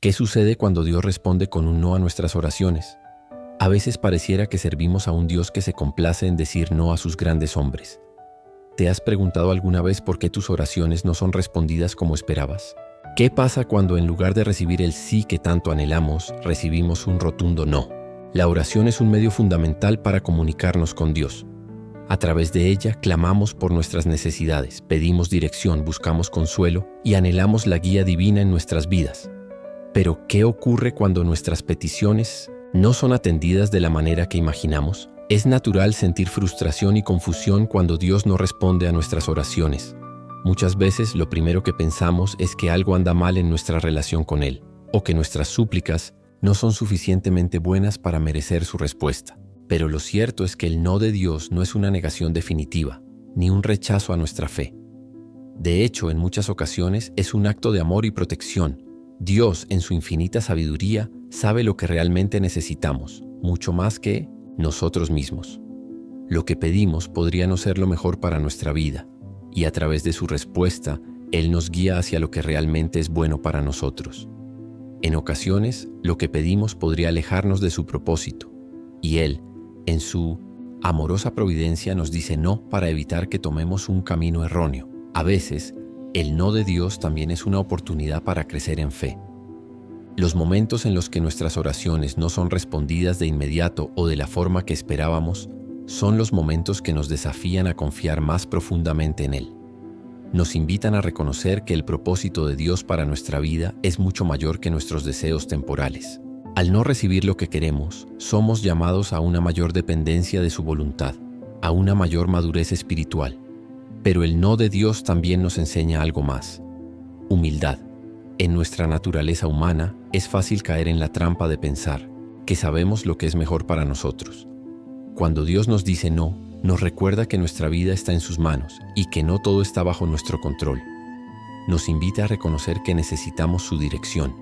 ¿Qué sucede cuando Dios responde con un no a nuestras oraciones? A veces pareciera que servimos a un Dios que se complace en decir no a sus grandes hombres. ¿Te has preguntado alguna vez por qué tus oraciones no son respondidas como esperabas? ¿Qué pasa cuando en lugar de recibir el sí que tanto anhelamos, recibimos un rotundo no? La oración es un medio fundamental para comunicarnos con Dios. A través de ella clamamos por nuestras necesidades, pedimos dirección, buscamos consuelo y anhelamos la guía divina en nuestras vidas. Pero, ¿qué ocurre cuando nuestras peticiones no son atendidas de la manera que imaginamos? Es natural sentir frustración y confusión cuando Dios no responde a nuestras oraciones. Muchas veces lo primero que pensamos es que algo anda mal en nuestra relación con Él, o que nuestras súplicas no son suficientemente buenas para merecer su respuesta. Pero lo cierto es que el no de Dios no es una negación definitiva, ni un rechazo a nuestra fe. De hecho, en muchas ocasiones es un acto de amor y protección. Dios, en su infinita sabiduría, sabe lo que realmente necesitamos, mucho más que nosotros mismos. Lo que pedimos podría no ser lo mejor para nuestra vida, y a través de su respuesta, Él nos guía hacia lo que realmente es bueno para nosotros. En ocasiones, lo que pedimos podría alejarnos de su propósito, y Él, en su amorosa providencia, nos dice no para evitar que tomemos un camino erróneo. A veces, el no de Dios también es una oportunidad para crecer en fe. Los momentos en los que nuestras oraciones no son respondidas de inmediato o de la forma que esperábamos son los momentos que nos desafían a confiar más profundamente en Él. Nos invitan a reconocer que el propósito de Dios para nuestra vida es mucho mayor que nuestros deseos temporales. Al no recibir lo que queremos, somos llamados a una mayor dependencia de su voluntad, a una mayor madurez espiritual. Pero el no de Dios también nos enseña algo más: humildad. En nuestra naturaleza humana es fácil caer en la trampa de pensar que sabemos lo que es mejor para nosotros. Cuando Dios nos dice no, nos recuerda que nuestra vida está en sus manos y que no todo está bajo nuestro control. Nos invita a reconocer que necesitamos su dirección,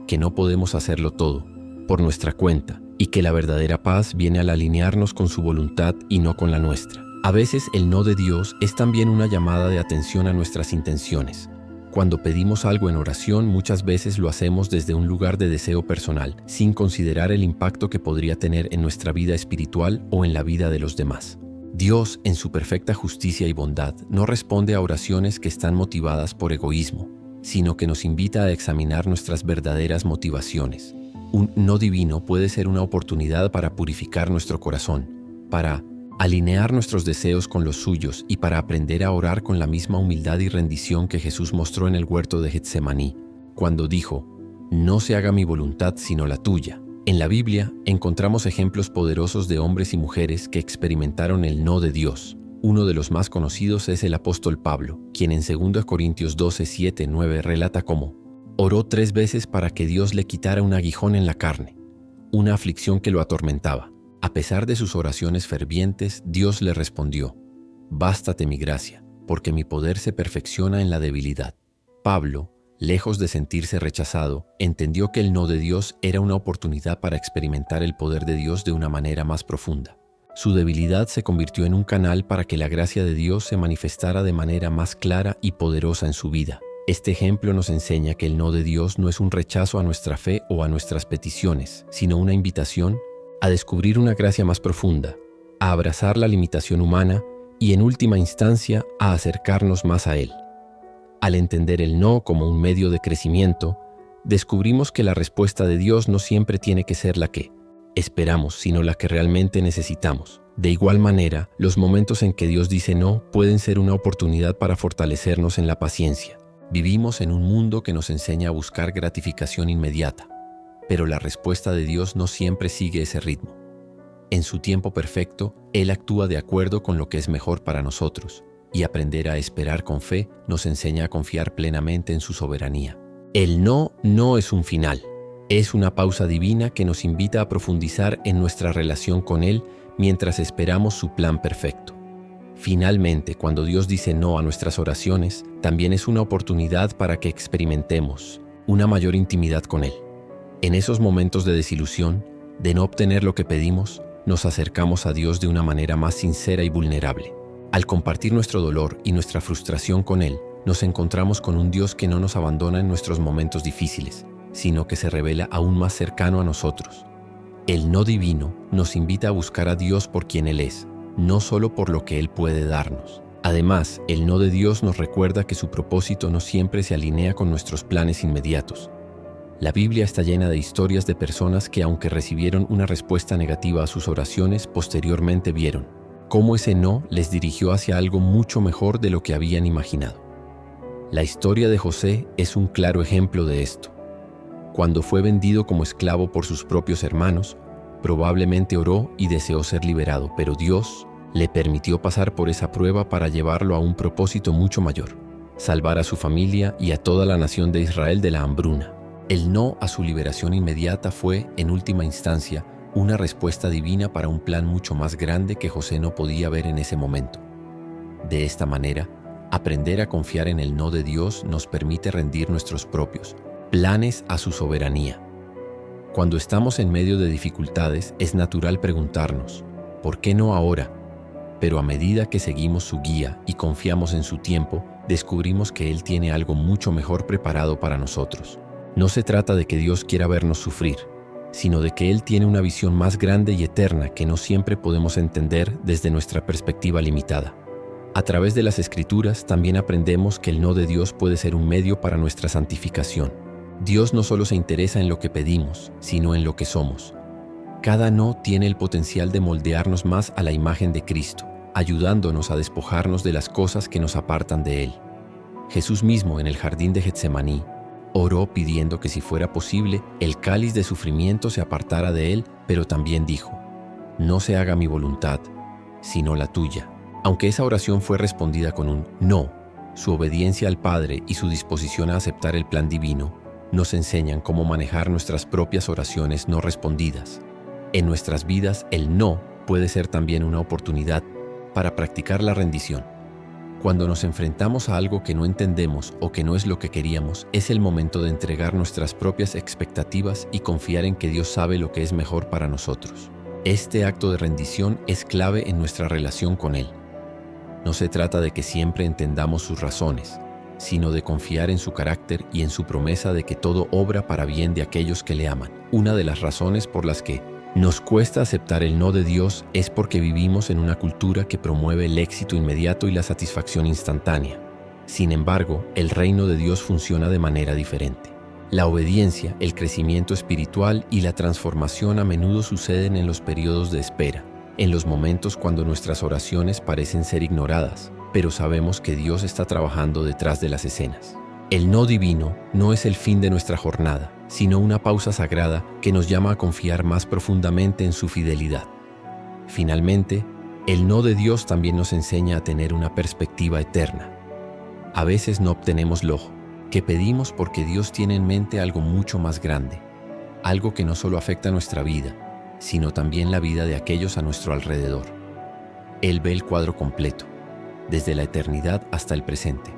que no podemos hacerlo todo por nuestra cuenta y que la verdadera paz viene al alinearnos con su voluntad y no con la nuestra. A veces el no de Dios es también una llamada de atención a nuestras intenciones. Cuando pedimos algo en oración, muchas veces lo hacemos desde un lugar de deseo personal, sin considerar el impacto que podría tener en nuestra vida espiritual o en la vida de los demás. Dios, en su perfecta justicia y bondad, no responde a oraciones que están motivadas por egoísmo, sino que nos invita a examinar nuestras verdaderas motivaciones. Un no divino puede ser una oportunidad para purificar nuestro corazón, para alinear nuestros deseos con los suyos y para aprender a orar con la misma humildad y rendición que Jesús mostró en el huerto de Getsemaní, cuando dijo: «No se haga mi voluntad sino la tuya». En la Biblia encontramos ejemplos poderosos de hombres y mujeres que experimentaron el no de Dios. Uno de los más conocidos es el apóstol Pablo, quien en 2 Corintios 12, 7, 9 relata cómo oró 3 veces para que Dios le quitara un aguijón en la carne, una aflicción que lo atormentaba. A pesar de sus oraciones fervientes, Dios le respondió: «Bástate mi gracia, porque mi poder se perfecciona en la debilidad». Pablo, lejos de sentirse rechazado, entendió que el no de Dios era una oportunidad para experimentar el poder de Dios de una manera más profunda. Su debilidad se convirtió en un canal para que la gracia de Dios se manifestara de manera más clara y poderosa en su vida. Este ejemplo nos enseña que el no de Dios no es un rechazo a nuestra fe o a nuestras peticiones, sino una invitación a descubrir una gracia más profunda, a abrazar la limitación humana y, en última instancia, a acercarnos más a Él. Al entender el no como un medio de crecimiento, descubrimos que la respuesta de Dios no siempre tiene que ser la que esperamos, sino la que realmente necesitamos. De igual manera, los momentos en que Dios dice no pueden ser una oportunidad para fortalecernos en la paciencia. Vivimos en un mundo que nos enseña a buscar gratificación inmediata, pero la respuesta de Dios no siempre sigue ese ritmo. En su tiempo perfecto, Él actúa de acuerdo con lo que es mejor para nosotros, y aprender a esperar con fe nos enseña a confiar plenamente en su soberanía. El no es un final, es una pausa divina que nos invita a profundizar en nuestra relación con Él mientras esperamos su plan perfecto. Finalmente, cuando Dios dice no a nuestras oraciones, también es una oportunidad para que experimentemos una mayor intimidad con Él. En esos momentos de desilusión, de no obtener lo que pedimos, nos acercamos a Dios de una manera más sincera y vulnerable. Al compartir nuestro dolor y nuestra frustración con Él, nos encontramos con un Dios que no nos abandona en nuestros momentos difíciles, sino que se revela aún más cercano a nosotros. El no divino nos invita a buscar a Dios por quien Él es, no solo por lo que Él puede darnos. Además, el no de Dios nos recuerda que su propósito no siempre se alinea con nuestros planes inmediatos. La Biblia está llena de historias de personas que, aunque recibieron una respuesta negativa a sus oraciones, posteriormente vieron cómo ese no les dirigió hacia algo mucho mejor de lo que habían imaginado. La historia de José es un claro ejemplo de esto. Cuando fue vendido como esclavo por sus propios hermanos, probablemente oró y deseó ser liberado, pero Dios le permitió pasar por esa prueba para llevarlo a un propósito mucho mayor: salvar a su familia y a toda la nación de Israel de la hambruna. El no a su liberación inmediata fue, en última instancia, una respuesta divina para un plan mucho más grande que José no podía ver en ese momento. De esta manera, aprender a confiar en el no de Dios nos permite rendir nuestros propios planes a su soberanía. Cuando estamos en medio de dificultades, es natural preguntarnos, ¿por qué no ahora? Pero a medida que seguimos su guía y confiamos en su tiempo, descubrimos que Él tiene algo mucho mejor preparado para nosotros. No se trata de que Dios quiera vernos sufrir, sino de que Él tiene una visión más grande y eterna que no siempre podemos entender desde nuestra perspectiva limitada. A través de las Escrituras también aprendemos que el no de Dios puede ser un medio para nuestra santificación. Dios no solo se interesa en lo que pedimos, sino en lo que somos. Cada no tiene el potencial de moldearnos más a la imagen de Cristo, ayudándonos a despojarnos de las cosas que nos apartan de Él. Jesús mismo, en el jardín de Getsemaní, oró pidiendo que, si fuera posible, el cáliz de sufrimiento se apartara de Él, pero también dijo: «No se haga mi voluntad, sino la tuya». Aunque esa oración fue respondida con un no, su obediencia al Padre y su disposición a aceptar el plan divino nos enseñan cómo manejar nuestras propias oraciones no respondidas. En nuestras vidas, el no puede ser también una oportunidad para practicar la rendición. Cuando nos enfrentamos a algo que no entendemos o que no es lo que queríamos, es el momento de entregar nuestras propias expectativas y confiar en que Dios sabe lo que es mejor para nosotros. Este acto de rendición es clave en nuestra relación con Él. No se trata de que siempre entendamos sus razones, sino de confiar en su carácter y en su promesa de que todo obra para bien de aquellos que le aman. Una de las razones por las que nos cuesta aceptar el no de Dios es porque vivimos en una cultura que promueve el éxito inmediato y la satisfacción instantánea. Sin embargo, el reino de Dios funciona de manera diferente. La obediencia, el crecimiento espiritual y la transformación a menudo suceden en los periodos de espera, en los momentos cuando nuestras oraciones parecen ser ignoradas, pero sabemos que Dios está trabajando detrás de las escenas. El no divino no es el fin de nuestra jornada, sino una pausa sagrada que nos llama a confiar más profundamente en su fidelidad. Finalmente, el no de Dios también nos enseña a tener una perspectiva eterna. A veces no obtenemos lo que pedimos porque Dios tiene en mente algo mucho más grande, algo que no solo afecta nuestra vida, sino también la vida de aquellos a nuestro alrededor. Él ve el cuadro completo, desde la eternidad hasta el presente.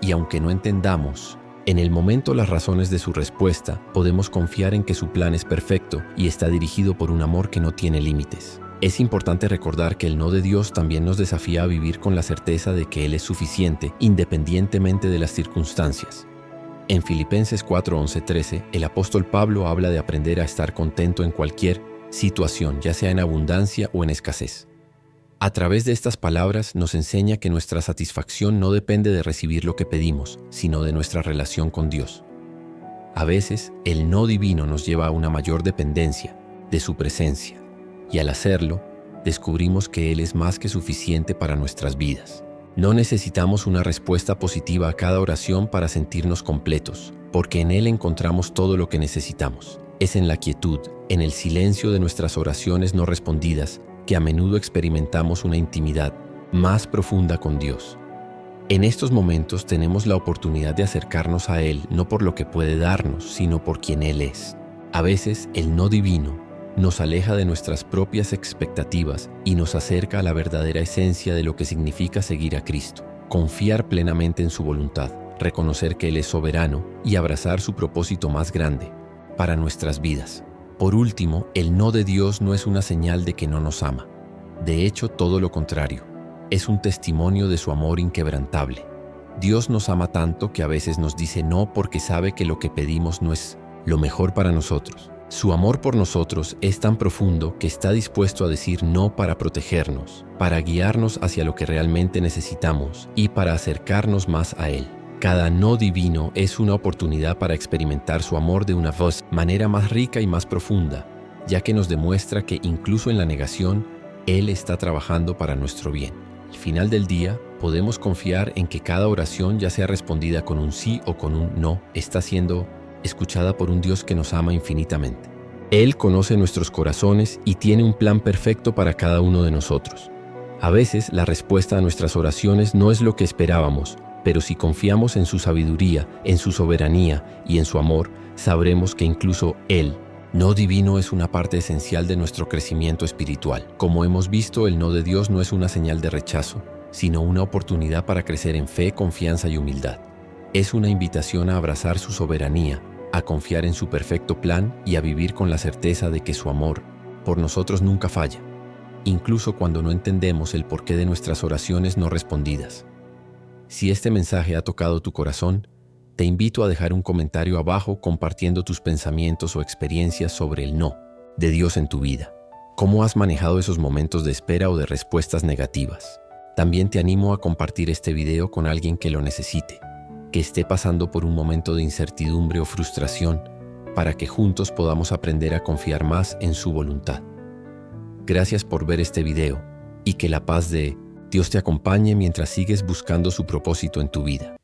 Y aunque no entendamos en el momento las razones de su respuesta, podemos confiar en que su plan es perfecto y está dirigido por un amor que no tiene límites. Es importante recordar que el no de Dios también nos desafía a vivir con la certeza de que Él es suficiente, independientemente de las circunstancias. En Filipenses 4:11-13, el apóstol Pablo habla de aprender a estar contento en cualquier situación, ya sea en abundancia o en escasez. A través de estas palabras nos enseña que nuestra satisfacción no depende de recibir lo que pedimos, sino de nuestra relación con Dios. A veces, el no divino nos lleva a una mayor dependencia de su presencia, y al hacerlo, descubrimos que Él es más que suficiente para nuestras vidas. No necesitamos una respuesta positiva a cada oración para sentirnos completos, porque en Él encontramos todo lo que necesitamos. Es en la quietud, en el silencio de nuestras oraciones no respondidas, que a menudo experimentamos una intimidad más profunda con Dios. En estos momentos tenemos la oportunidad de acercarnos a Él no por lo que puede darnos, sino por quien Él es. A veces el no divino nos aleja de nuestras propias expectativas y nos acerca a la verdadera esencia de lo que significa seguir a Cristo. Confiar plenamente en su voluntad, reconocer que Él es soberano y abrazar su propósito más grande para nuestras vidas. Por último, el no de Dios no es una señal de que no nos ama. De hecho, todo lo contrario. Es un testimonio de su amor inquebrantable. Dios nos ama tanto que a veces nos dice no porque sabe que lo que pedimos no es lo mejor para nosotros. Su amor por nosotros es tan profundo que está dispuesto a decir no para protegernos, para guiarnos hacia lo que realmente necesitamos y para acercarnos más a Él. Cada no divino es una oportunidad para experimentar su amor de una manera más rica y más profunda, ya que nos demuestra que incluso en la negación, Él está trabajando para nuestro bien. Al final del día, podemos confiar en que cada oración, ya sea respondida con un sí o con un no, está siendo escuchada por un Dios que nos ama infinitamente. Él conoce nuestros corazones y tiene un plan perfecto para cada uno de nosotros. A veces, la respuesta a nuestras oraciones no es lo que esperábamos, pero si confiamos en su sabiduría, en su soberanía y en su amor, sabremos que incluso Él, no divino, es una parte esencial de nuestro crecimiento espiritual. Como hemos visto, el no de Dios no es una señal de rechazo, sino una oportunidad para crecer en fe, confianza y humildad. Es una invitación a abrazar su soberanía, a confiar en su perfecto plan y a vivir con la certeza de que su amor por nosotros nunca falla, incluso cuando no entendemos el porqué de nuestras oraciones no respondidas. Si este mensaje ha tocado tu corazón, te invito a dejar un comentario abajo compartiendo tus pensamientos o experiencias sobre el no de Dios en tu vida. ¿Cómo has manejado esos momentos de espera o de respuestas negativas? También te animo a compartir este video con alguien que lo necesite, que esté pasando por un momento de incertidumbre o frustración, para que juntos podamos aprender a confiar más en su voluntad. Gracias por ver este video y que la paz de Dios te acompañe mientras sigues buscando su propósito en tu vida.